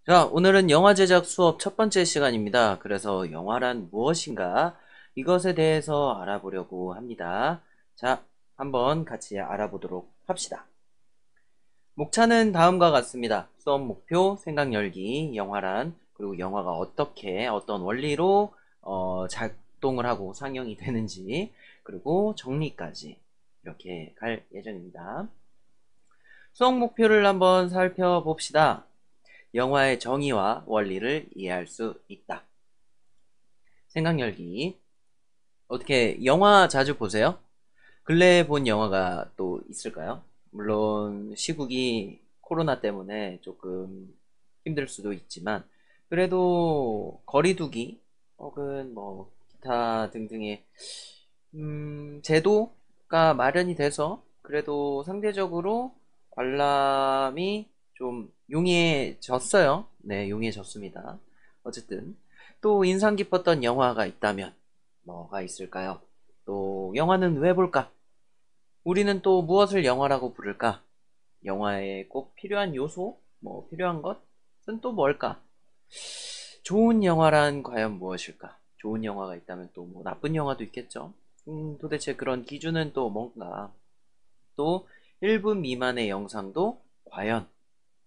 자, 오늘은 영화 제작 수업 첫 번째 시간입니다. 그래서 영화란 무엇인가? 이것에 대해서 알아보려고 합니다. 자, 한번 같이 알아보도록 합시다. 목차는 다음과 같습니다. 수업 목표, 생각 열기, 영화란, 그리고 영화가 어떻게, 어떤 원리로 작동을 하고 상영이 되는지, 그리고 정리까지 이렇게 갈 예정입니다. 수업 목표를 한번 살펴봅시다. 영화의 정의와 원리를 이해할 수 있다. 생각 열기. 어떻게 영화 자주 보세요? 근래에 본 영화가 또 있을까요? 물론 시국이 코로나 때문에 조금 힘들 수도 있지만 그래도 거리두기 혹은 뭐 기타 등등의 제도가 마련이 돼서 그래도 상대적으로 관람이 좀 용이해졌어요. 네, 용이해졌습니다. 어쨌든 또 인상 깊었던 영화가 있다면 뭐가 있을까요? 또 영화는 왜 볼까? 우리는 또 무엇을 영화라고 부를까? 영화에 꼭 필요한 요소? 뭐 필요한 것은 또 뭘까? 좋은 영화란 과연 무엇일까? 좋은 영화가 있다면 또 뭐 나쁜 영화도 있겠죠? 도대체 그런 기준은 또 뭔가? 또 1분 미만의 영상도 과연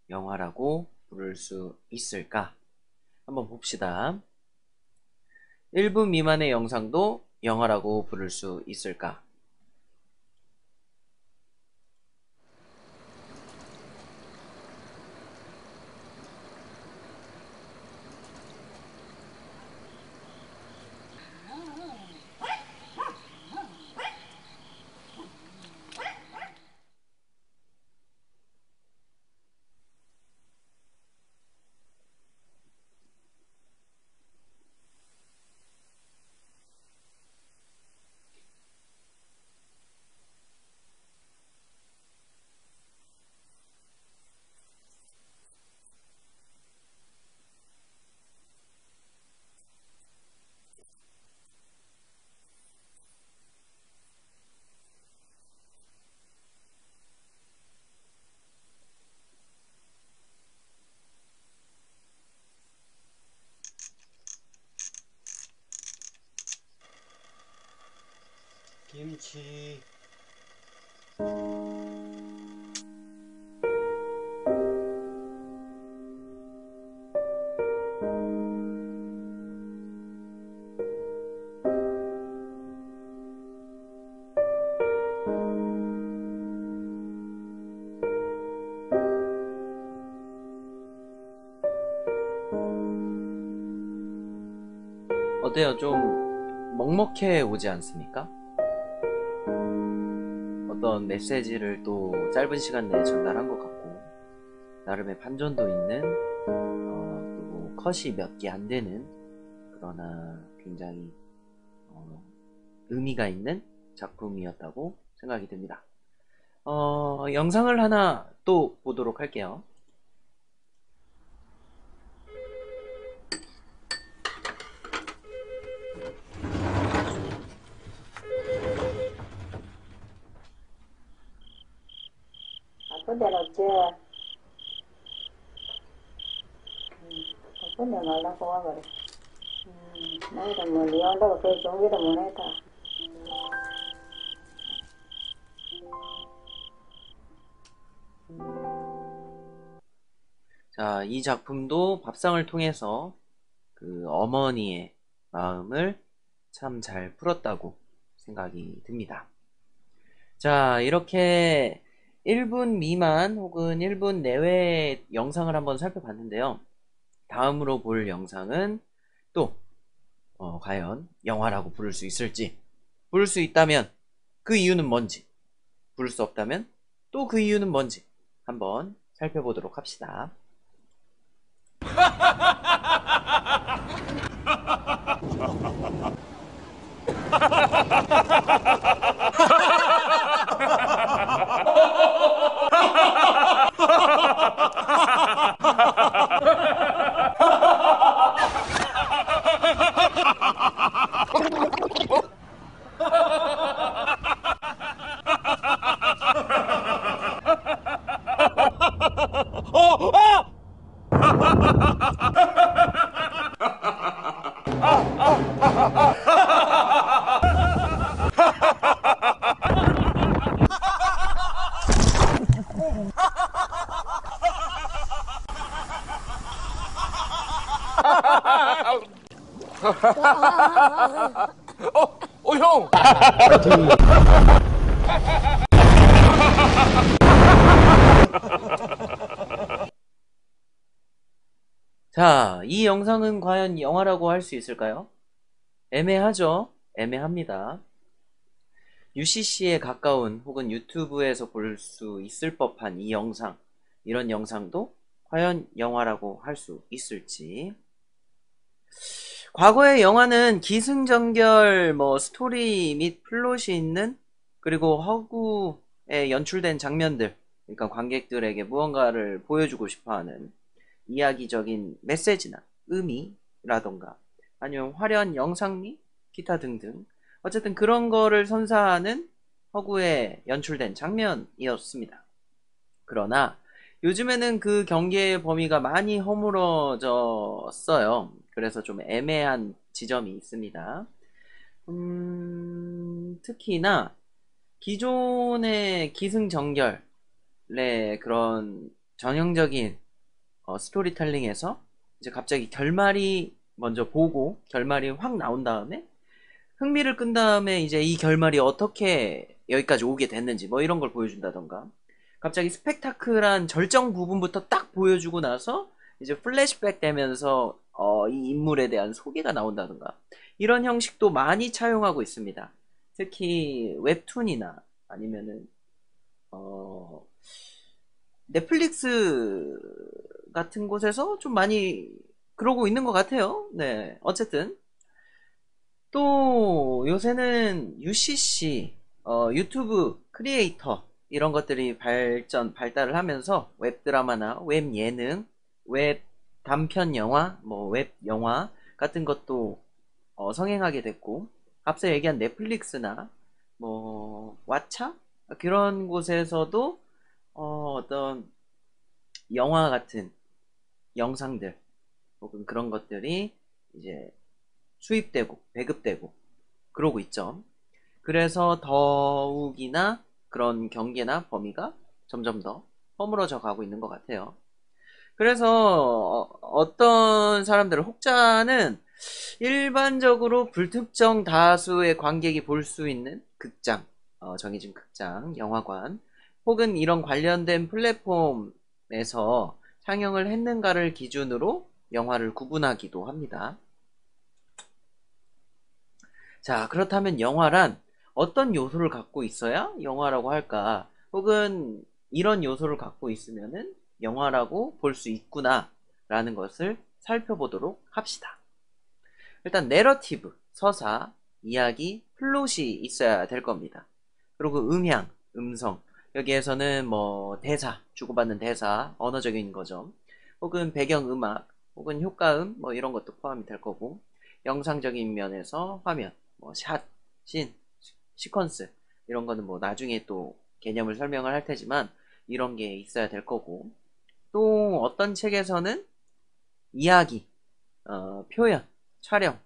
영화라고 부를 수 있을까? 한번 봅시다. 1분 미만의 영상도 영화라고 부를 수 있을까? 김치. 어때요? 좀 먹먹해 오지 않습니까? 어떤 메시지를 또 짧은 시간 내에 전달한 것 같고 나름의 반전도 있는 그리고 컷이 몇 개 안 되는 그러나 굉장히 의미가 있는 작품이었다고 생각이 듭니다. 영상을 하나 또 보도록 할게요. 바쁜 데는 없지. 바쁜 데 말라고 와버려. 나이도 뭐, 니 온다고 그 종기도 못했다. 자, 이 작품도 밥상을 통해서 그 어머니의 마음을 참 잘 풀었다고 생각이 듭니다. 자, 이렇게 1분 미만 혹은 1분 내외의 영상을 한번 살펴봤는데요. 다음으로 볼 영상은 또 과연 영화라고 부를 수 있을지, 부를 수 있다면 그 이유는 뭔지, 부를 수 없다면 또 그 이유는 뭔지 한번 살펴보도록 합시다. 형! 자, 이 영상은 과연 영화라고 할 수 있을까요? 애매하죠? 애매합니다. UCC에 가까운 혹은 유튜브에서 볼 수 있을 법한 이 영상, 이런 영상도 과연 영화라고 할 수 있을지. 과거의 영화는 기승전결 스토리 및 플롯이 있는, 그리고 허구에 연출된 장면들, 그러니까 관객들에게 무언가를 보여주고 싶어하는 이야기적인 메시지나 의미라던가 아니면 화려한 영상미, 기타 등등, 어쨌든 그런 거를 선사하는 허구에 연출된 장면이었습니다. 그러나 요즘에는 그 경계의 범위가 많이 허물어졌어요. 그래서 좀 애매한 지점이 있습니다. 특히나 기존의 기승전결의 그런 전형적인 스토리텔링에서 이제 갑자기 결말이 먼저 보고 결말이 확 나온 다음에 흥미를 끈 다음에 이제 이 결말이 어떻게 여기까지 오게 됐는지 이런 걸 보여준다던가, 갑자기 스펙타클한 절정 부분부터 딱 보여주고 나서 이제 플래시백 되면서 이 인물에 대한 소개가 나온다던가, 이런 형식도 많이 차용하고 있습니다. 특히 웹툰이나 아니면은 넷플릭스 같은 곳에서 좀 많이 그러고 있는 것 같아요. 네, 어쨌든 또 요새는 UCC, 유튜브 크리에이터 이런 것들이 발달을 하면서 웹드라마나 웹예능, 웹 단편 영화, 웹 영화 같은 것도 성행하게 됐고, 앞서 얘기한 넷플릭스나 왓챠 그런 곳에서도 어떤 영화 같은 영상들 혹은 그런 것들이 이제 수입되고 배급되고 그러고 있죠. 그래서 더욱이나 그런 경계나 범위가 점점 더 허물어져 가고 있는 것 같아요. 그래서 어떤 사람들, 혹자는 일반적으로 불특정 다수의 관객이 볼 수 있는 극장, 정해진 극장, 영화관 혹은 이런 관련된 플랫폼에서 상영을 했는가를 기준으로 영화를 구분하기도 합니다. 자, 그렇다면 영화란 어떤 요소를 갖고 있어야 영화라고 할까? 혹은 이런 요소를 갖고 있으면은 영화라고 볼 수 있구나 라는 것을 살펴보도록 합시다. 일단 내러티브, 서사, 이야기, 플롯이 있어야 될 겁니다. 그리고 음향, 음성, 여기에서는 대사, 주고받는 대사, 언어적인 거죠. 혹은 배경음악, 혹은 효과음, 이런 것도 포함이 될 거고, 영상적인 면에서 화면, 샷, 씬, 시퀀스, 이런 거는 나중에 또 개념을 설명을 할 테지만, 이런 게 있어야 될 거고, 또 어떤 책에서는 이야기, 표현, 촬영,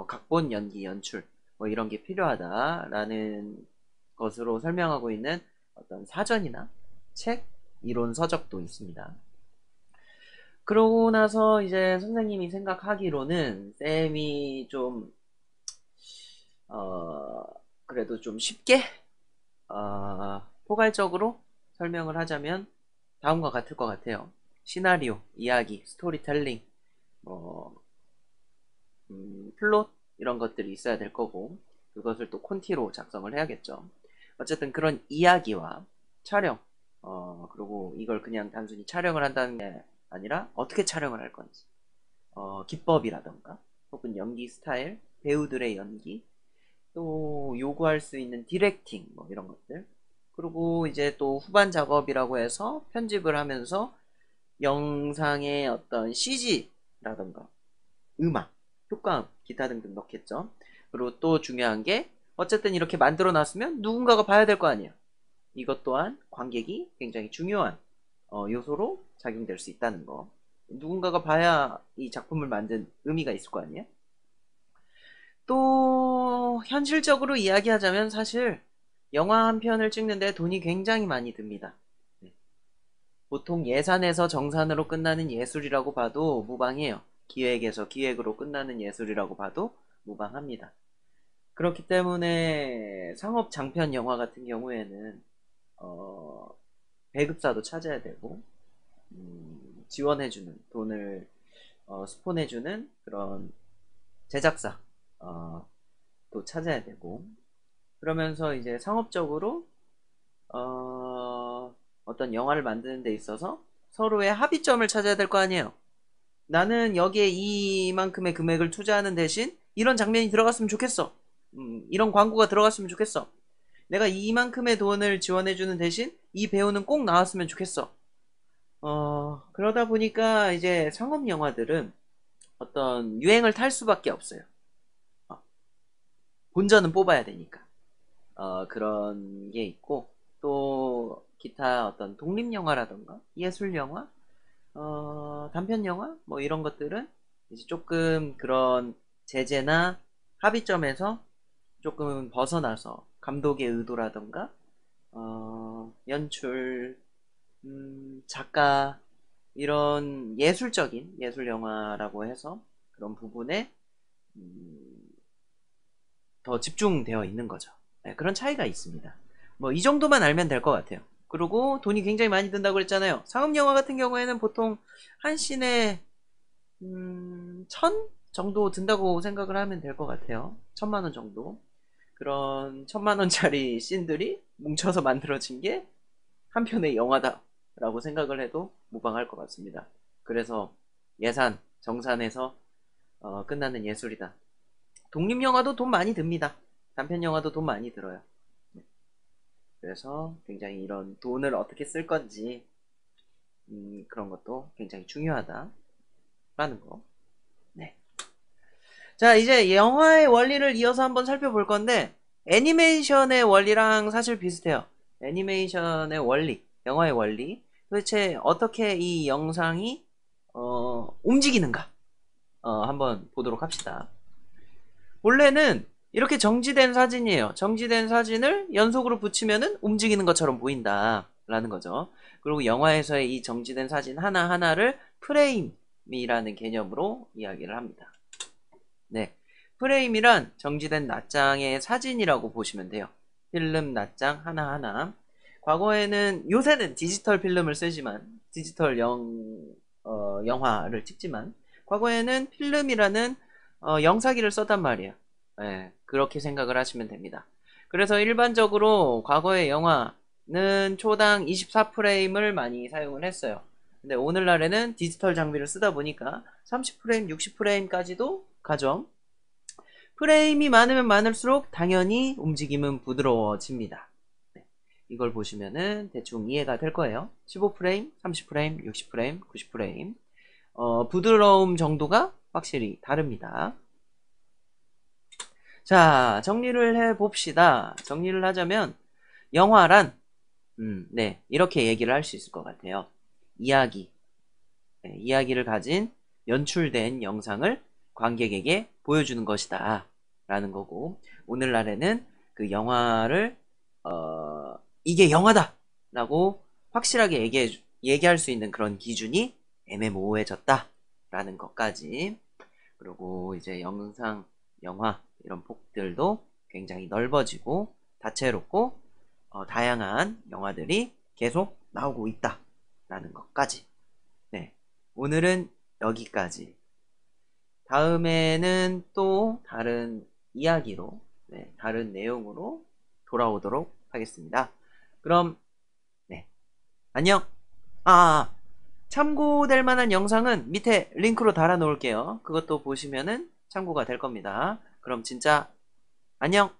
각본, 연기, 연출, 이런 게 필요하다라는 것으로 설명하고 있는 어떤 사전이나 책, 이론 서적도 있습니다. 그러고 나서 이제 선생님이 생각하기로는 쌤이 좀 그래도 좀 쉽게 포괄적으로 설명을 하자면 다음과 같을 것 같아요. 시나리오, 이야기, 스토리텔링, 플롯 이런 것들이 있어야 될 거고, 그것을 또 콘티로 작성을 해야겠죠. 어쨌든 그런 이야기와 촬영, 그리고 이걸 그냥 단순히 촬영을 한다는 게 아니라 어떻게 촬영을 할 건지, 기법이라던가 혹은 연기 스타일, 배우들의 연기, 또 요구할 수 있는 디렉팅 이런 것들, 그리고 이제 또 후반 작업이라고 해서 편집을 하면서 영상의 어떤 CG라던가 음악, 효과음, 기타 등등 넣겠죠. 그리고 또 중요한 게 어쨌든 이렇게 만들어 놨으면 누군가가 봐야 될 거 아니에요. 이것 또한 관객이 굉장히 중요한 요소로 작용될 수 있다는 거. 누군가가 봐야 이 작품을 만든 의미가 있을 거 아니에요? 또 현실적으로 이야기하자면 사실 영화 한 편을 찍는데 돈이 굉장히 많이 듭니다. 네. 보통 예산에서 정산으로 끝나는 예술이라고 봐도 무방해요. 기획에서 기획으로 끝나는 예술이라고 봐도 무방합니다. 그렇기 때문에 상업 장편 영화 같은 경우에는 배급사도 찾아야 되고 지원해주는 돈을 스폰해주는 그런 제작사 또 찾아야 되고 그러면서 이제 상업적으로 어떤 영화를 만드는 데 있어서 서로의 합의점을 찾아야 될 거 아니에요. 나는 여기에 이만큼의 금액을 투자하는 대신 이런 장면이 들어갔으면 좋겠어. 이런 광고가 들어갔으면 좋겠어. 내가 이만큼의 돈을 지원해주는 대신 이 배우는 꼭 나왔으면 좋겠어. 그러다 보니까 이제 상업 영화들은 어떤 유행을 탈 수밖에 없어요. 본전은 뽑아야 되니까. 그런 게 있고, 또 기타 어떤 독립영화라던가 예술영화, 단편영화 뭐 이런 것들은 이제 조금 그런 제재나 합의점에서 조금 벗어나서 감독의 의도라던가 연출, 작가 이런 예술적인 예술 영화라고 해서 그런 부분에 더 집중되어 있는 거죠. 네, 그런 차이가 있습니다. 뭐 이 정도만 알면 될 것 같아요. 그리고 돈이 굉장히 많이 든다고 그랬잖아요. 상업 영화 같은 경우에는 보통 한 씬에 1000 정도 든다고 생각을 하면 될 것 같아요. 1000만 원 정도. 그런 1000만 원짜리 씬들이 뭉쳐서 만들어진 게 한 편의 영화다라고 생각을 해도 무방할 것 같습니다. 그래서 예산, 정산에서 끝나는 예술이다. 독립영화도 돈 많이 듭니다. 단편영화도 돈 많이 들어요. 그래서 굉장히 이런 돈을 어떻게 쓸 건지 그런 것도 굉장히 중요하다라는 거. 네. 자, 이제 영화의 원리를 이어서 한번 살펴볼 건데 애니메이션의 원리랑 사실 비슷해요. 애니메이션의 원리, 영화의 원리. 도대체 어떻게 이 영상이 움직이는가? 한번 보도록 합시다. 원래는 이렇게 정지된 사진이에요. 정지된 사진을 연속으로 붙이면은 움직이는 것처럼 보인다 라는 거죠. 그리고 영화에서의 이 정지된 사진 하나하나를 프레임이라는 개념으로 이야기를 합니다. 네, 프레임이란 정지된 낱장의 사진이라고 보시면 돼요. 필름 낱장 하나하나. 과거에는, 요새는 디지털 필름을 쓰지만, 디지털 영화를 찍지만, 과거에는 필름이라는 영사기를 썼단 말이에요. 네, 그렇게 생각을 하시면 됩니다. 그래서 일반적으로 과거의 영화는 초당 24프레임을 많이 사용을 했어요. 근데 오늘날에는 디지털 장비를 쓰다 보니까 30프레임, 60프레임까지도 가죠. 프레임이 많으면 많을수록 당연히 움직임은 부드러워집니다. 네, 이걸 보시면은 대충 이해가 될 거예요. 15프레임, 30프레임, 60프레임, 90프레임. 부드러움 정도가 확실히 다릅니다. 자, 정리를 해봅시다. 정리를 하자면, 영화란, 네, 이렇게 얘기를 할 수 있을 것 같아요. 이야기, 네, 이야기를 가진 연출된 영상을 관객에게 보여주는 것이다. 라는 거고, 오늘날에는 그 영화를, 이게 영화다! 라고 확실하게 얘기할 수 있는 그런 기준이 애매모호해졌다. 라는 것까지. 그리고 이제 영상, 영화, 이런 폭들도 굉장히 넓어지고, 다채롭고, 다양한 영화들이 계속 나오고 있다. 라는 것까지. 네. 오늘은 여기까지. 다음에는 또 다른 이야기로, 네, 다른 내용으로 돌아오도록 하겠습니다. 그럼, 네. 안녕! 참고될 만한 영상은 밑에 링크로 달아 놓을게요. 그것도 보시면은 참고가 될 겁니다. 그럼 진짜 안녕!